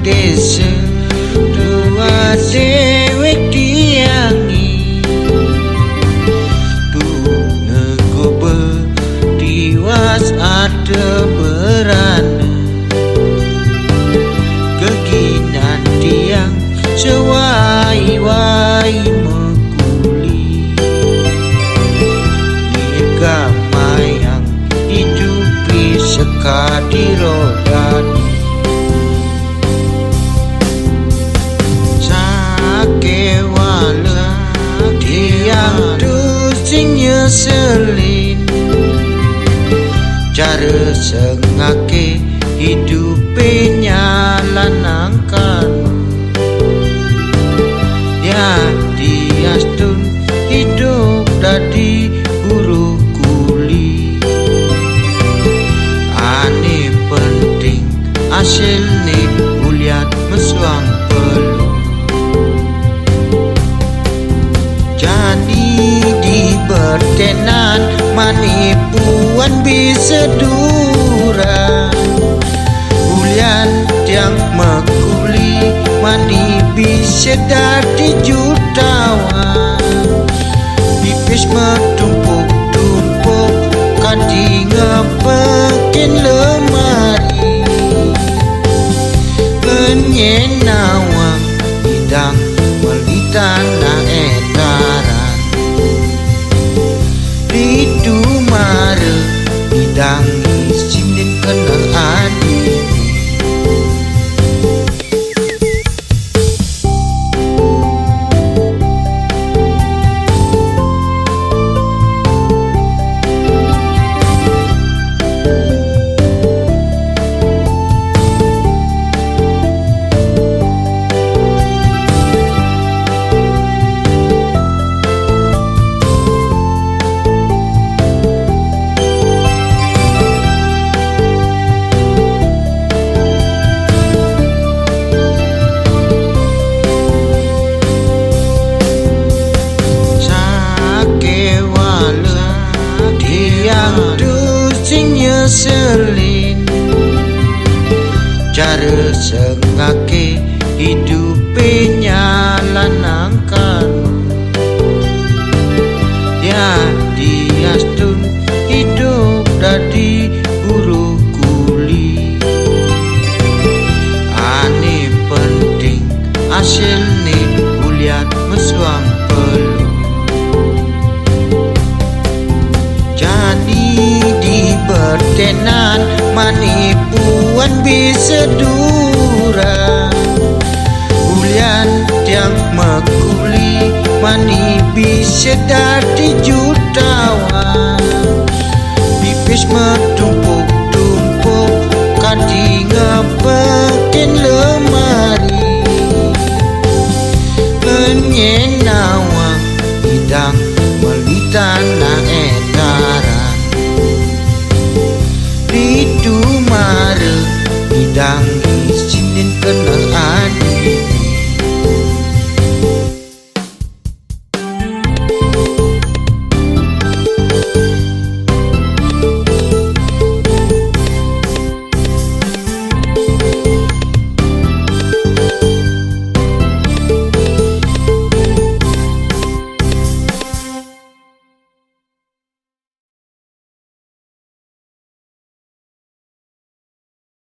desa dua dewek diangi tu negobe tiwas ada berana keginan tiang sewai-wai mekuli nirga mayang hidupi sekadi rodani sakewala tiang tusing nyeselin cara sengake hidupnya lanangkan ya diastun hidup dadi buruh kuli ane penting hasil nih uliat mesuang perlu jadi di bertenan manipuan bisa dura ulian tiang mekuli mani bisa dadi jutawan pipis metumpuk-tumpuk kadi ngepekin lemari penyenawang hidang melitan na etaran itu mare hidang isinin kena adi tusing nyeselin cara sengake hidupnya lanangkan ya diastun hidup dadi buruh kuli ane penting hasil nih uliat mesuang perlu di bertenan manipuan bisa dura ulian tiang mekuli mani bisa dadi jutawan pipis